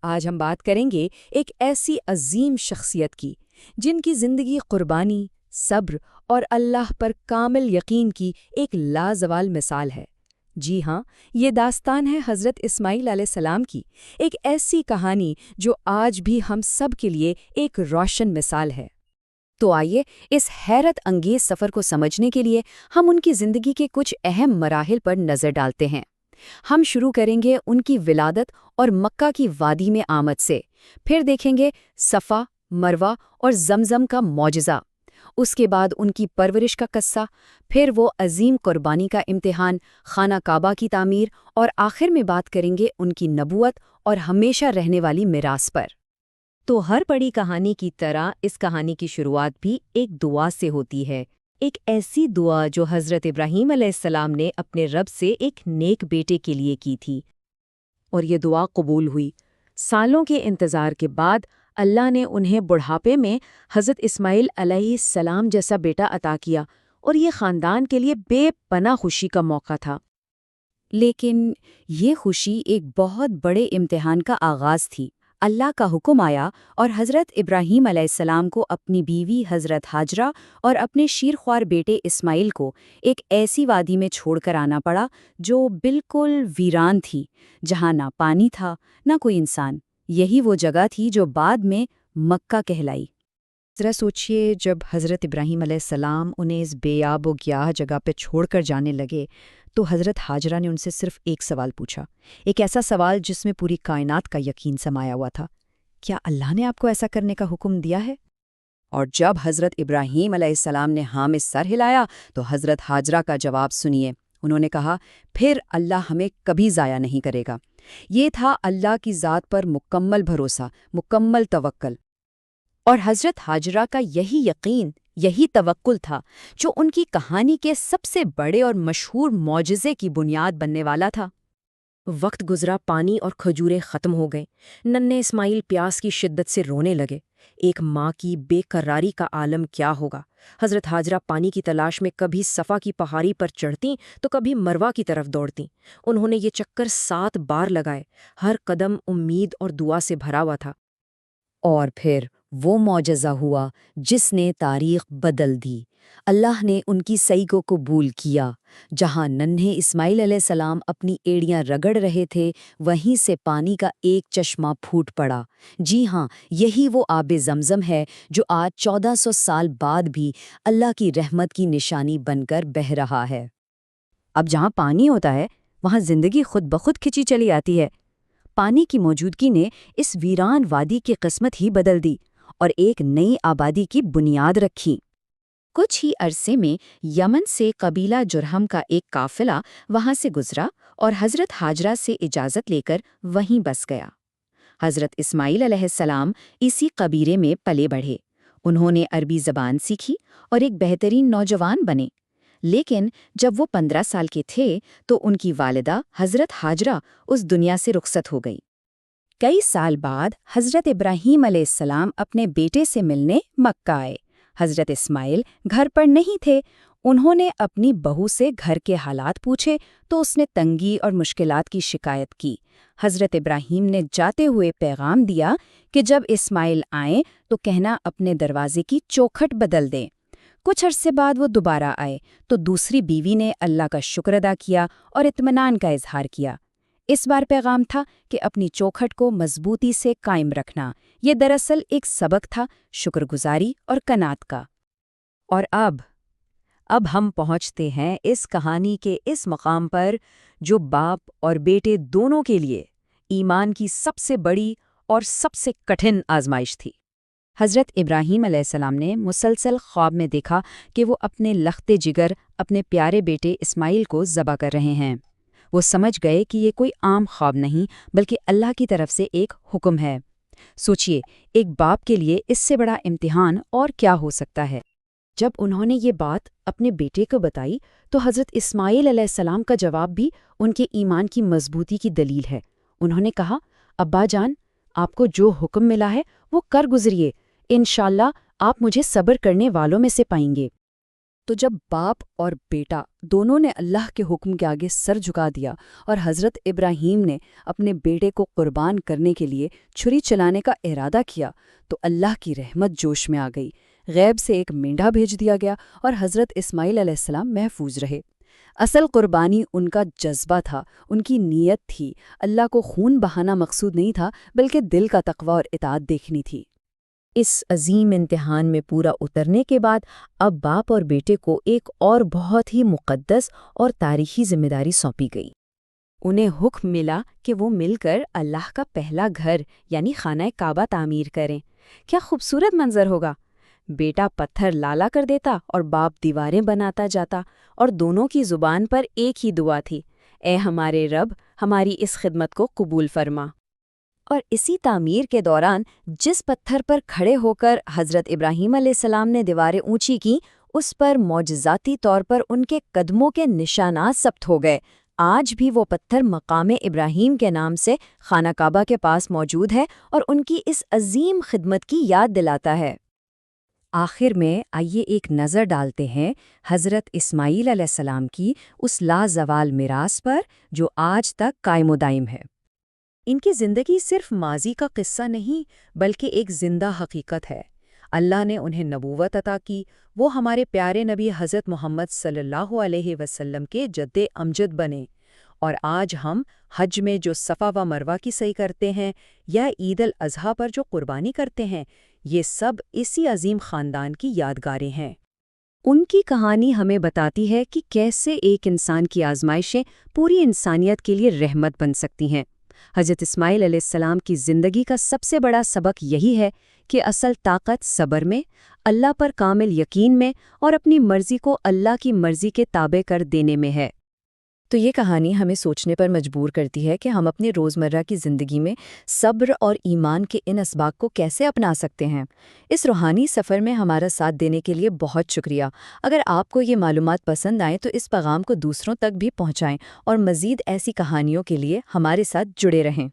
آج ہم بات کریں گے ایک ایسی عظیم شخصیت کی جن کی زندگی قربانی، صبر اور اللہ پر کامل یقین کی ایک لازوال مثال ہے۔ جی ہاں، یہ داستان ہے حضرت اسماعیل علیہ السلام کی، ایک ایسی کہانی جو آج بھی ہم سب کے لیے ایک روشن مثال ہے۔ تو آئیے اس حیرت انگیز سفر کو سمجھنے کے لیے ہم ان کی زندگی کے کچھ اہم مراحل پر نظر ڈالتے ہیں۔ ہم شروع کریں گے ان کی ولادت اور مکہ کی وادی میں آمد سے، پھر دیکھیں گے صفا، مروہ اور زمزم کا معجزہ، اس کے بعد ان کی پرورش کا قصہ، پھر وہ عظیم قربانی کا امتحان، خانہ کعبہ کی تعمیر، اور آخر میں بات کریں گے ان کی نبوت اور ہمیشہ رہنے والی میراث پر۔ تو ہر بڑی کہانی کی طرح اس کہانی کی شروعات بھی ایک دعا سے ہوتی ہے، ایک ایسی دعا جو حضرت ابراہیم علیہ السلام نے اپنے رب سے ایک نیک بیٹے کے لیے کی تھی، اور یہ دعا قبول ہوئی۔ سالوں کے انتظار کے بعد اللہ نے انہیں بڑھاپے میں حضرت اسماعیل علیہ السلام جیسا بیٹا عطا کیا، اور یہ خاندان کے لیے بے پناہ خوشی کا موقع تھا۔ لیکن یہ خوشی ایک بہت بڑے امتحان کا آغاز تھی۔ اللہ کا حکم آیا اور حضرت ابراہیم علیہ السلام کو اپنی بیوی حضرت ہاجرہ اور اپنے شیرخوار بیٹے اسماعیل کو ایک ایسی وادی میں چھوڑ کر آنا پڑا جو بالکل ویران تھی، جہاں نہ پانی تھا نہ کوئی انسان۔ یہی وہ جگہ تھی جو بعد میں مکہ کہلائی۔ ذرا سوچئے، جب حضرت ابراہیم علیہ السلام انہیں اس بے آب و گیاہ جگہ پہ چھوڑ کر جانے لگے تو حضرت ہاجرہ نے ان سے صرف ایک سوال پوچھا، ایک ایسا سوال جس میں پوری کائنات کا یقین سمایا ہوا تھا: کیا اللہ نے آپ کو ایسا کرنے کا حکم دیا ہے؟ اور جب حضرت ابراہیم علیہ السلام نے ہاں میں سر ہلایا تو حضرت ہاجرہ کا جواب سنیے۔ انہوں نے کہا، پھر اللہ ہمیں کبھی ضائع نہیں کرے گا۔ یہ تھا اللہ کی ذات پر مکمل بھروسہ، مکمل توکل۔ اور حضرت ہاجرہ کا یہی یقین، یہی توکل تھا جو ان کی کہانی کے سب سے بڑے اور مشہور معجزے کی بنیاد بننے والا تھا۔ وقت گزرا، پانی اور کھجوریں ختم ہو گئیں۔ ننھے اسماعیل پیاس کی شدت سے رونے لگے۔ ایک ماں کی بے قراری کا عالم کیا ہوگا؟ حضرت ہاجرہ پانی کی تلاش میں کبھی صفا کی پہاڑی پر چڑھتیں تو کبھی مروہ کی طرف دوڑتیں۔ انہوں نے یہ چکر 7 بار لگائے، ہر قدم امید اور دعا سے بھرا ہوا تھا۔ اور پھر وہ معجزہ ہوا جس نے تاریخ بدل دی۔ اللہ نے ان کی سعی کو قبول کیا۔ جہاں ننھے اسماعیل علیہ السلام اپنی ایڑیاں رگڑ رہے تھے، وہیں سے پانی کا ایک چشمہ پھوٹ پڑا۔ جی ہاں، یہی وہ آب زمزم ہے جو آج 1400 سال بعد بھی اللہ کی رحمت کی نشانی بن کر بہہ رہا ہے۔ اب جہاں پانی ہوتا ہے، وہاں زندگی خود بخود کھچی چلی آتی ہے۔ پانی کی موجودگی نے اس ویران وادی کی قسمت ہی بدل دی اور ایک نئی آبادی کی بنیاد رکھی۔ کچھ ہی عرصے میں یمن سے قبیلہ جرہم کا ایک قافلہ وہاں سے گزرا اور حضرت ہاجرہ سے اجازت لے کر وہیں بس گیا۔ حضرت اسماعیل علیہ السلام اسی قبیلے میں پلے بڑھے۔ انہوں نے عربی زبان سیکھی اور ایک بہترین نوجوان بنے۔ لیکن جب وہ 15 سال کے تھے تو ان کی والدہ حضرت ہاجرہ اس دنیا سے رخصت ہو گئی۔ کئی سال بعد حضرت ابراہیم علیہ السلام اپنے بیٹے سے ملنے مکہ آئے۔ حضرت اسماعیل گھر پر نہیں تھے۔ انہوں نے اپنی بہو سے گھر کے حالات پوچھے تو اس نے تنگی اور مشکلات کی شکایت کی۔ حضرت ابراہیم نے جاتے ہوئے پیغام دیا کہ جب اسماعیل آئیں تو کہنا اپنے دروازے کی چوکھٹ بدل دیں۔ کچھ عرصے بعد وہ دوبارہ آئے تو دوسری بیوی نے اللہ کا شکر ادا کیا اور اطمینان کا اظہار کیا۔ اس بار پیغام تھا کہ اپنی چوکھٹ کو مضبوطی سے قائم رکھنا۔ یہ دراصل ایک سبق تھا شکر گزاری اور قناعت کا۔ اور اب ہم پہنچتے ہیں اس کہانی کے اس مقام پر جو باپ اور بیٹے دونوں کے لیے ایمان کی سب سے بڑی اور سب سے کٹھن آزمائش تھی۔ حضرت ابراہیم علیہ السلام نے مسلسل خواب میں دیکھا کہ وہ اپنے لخت جگر، اپنے پیارے بیٹے اسماعیل کو ذبح کر رہے ہیں۔ وہ سمجھ گئے کہ یہ کوئی عام خواب نہیں بلکہ اللہ کی طرف سے ایک حکم ہے۔ سوچئے، ایک باپ کے لیے اس سے بڑا امتحان اور کیا ہو سکتا ہے؟ جب انہوں نے یہ بات اپنے بیٹے کو بتائی تو حضرت اسماعیل علیہ السلام کا جواب بھی ان کے ایمان کی مضبوطی کی دلیل ہے۔ انہوں نے کہا، ابا جان، آپ کو جو حکم ملا ہے وہ کر گزریے، انشاءاللہ آپ مجھے صبر کرنے والوں میں سے پائیں گے۔ تو جب باپ اور بیٹا دونوں نے اللہ کے حکم کے آگے سر جھکا دیا اور حضرت ابراہیم نے اپنے بیٹے کو قربان کرنے کے لیے چھری چلانے کا ارادہ کیا تو اللہ کی رحمت جوش میں آ گئی۔ غیب سے ایک مینڈھا بھیج دیا گیا اور حضرت اسماعیل علیہ السلام محفوظ رہے۔ اصل قربانی ان کا جذبہ تھا، ان کی نیت تھی۔ اللہ کو خون بہانا مقصود نہیں تھا، بلکہ دل کا تقوی اور اطاعت دیکھنی تھی۔ اس عظیم امتحان میں پورا اترنے کے بعد اب باپ اور بیٹے کو ایک اور بہت ہی مقدس اور تاریخی ذمہ داری سونپی گئی۔ انہیں حکم ملا کہ وہ مل کر اللہ کا پہلا گھر یعنی خانہ کعبہ تعمیر کریں۔ کیا خوبصورت منظر ہوگا! بیٹا پتھر لالا کر دیتا اور باپ دیواریں بناتا جاتا، اور دونوں کی زبان پر ایک ہی دعا تھی، اے ہمارے رب، ہماری اس خدمت کو قبول فرما۔ اور اسی تعمیر کے دوران جس پتھر پر کھڑے ہو کر حضرت ابراہیم علیہ السلام نے دیواریں اونچی کیں، اس پر معجزاتی طور پر ان کے قدموں کے نشانات ثبت ہو گئے۔ آج بھی وہ پتھر مقام ابراہیم کے نام سے خانہ کعبہ کے پاس موجود ہے اور ان کی اس عظیم خدمت کی یاد دلاتا ہے۔ آخر میں آئیے ایک نظر ڈالتے ہیں حضرت اسماعیل علیہ السلام کی اس لازوال میراث پر جو آج تک قائم و دائم ہے۔ ان کی زندگی صرف ماضی کا قصہ نہیں بلکہ ایک زندہ حقیقت ہے۔ اللہ نے انہیں نبوت عطا کی، وہ ہمارے پیارے نبی حضرت محمد صلی اللہ علیہ وسلم کے جد امجد بنے، اور آج ہم حج میں جو صفا و مروہ کی سعی کرتے ہیں یا عید الاضحیٰ پر جو قربانی کرتے ہیں، یہ سب اسی عظیم خاندان کی یادگاریں ہیں۔ ان کی کہانی ہمیں بتاتی ہے کہ کیسے ایک انسان کی آزمائشیں پوری انسانیت کے لیے رحمت بن سکتی ہیں۔ حضرت اسماعیل علیہ السلام کی زندگی کا سب سے بڑا سبق یہی ہے کہ اصل طاقت صبر میں، اللہ پر کامل یقین میں اور اپنی مرضی کو اللہ کی مرضی کے تابع کر دینے میں ہے۔ تو یہ کہانی ہمیں سوچنے پر مجبور کرتی ہے کہ ہم اپنے روزمرہ کی زندگی میں صبر اور ایمان کے ان اسباق کو کیسے اپنا سکتے ہیں۔ اس روحانی سفر میں ہمارا ساتھ دینے کے لیے بہت شکریہ۔ اگر آپ کو یہ معلومات پسند آئیں تو اس پیغام کو دوسروں تک بھی پہنچائیں اور مزید ایسی کہانیوں کے لیے ہمارے ساتھ جڑے رہیں۔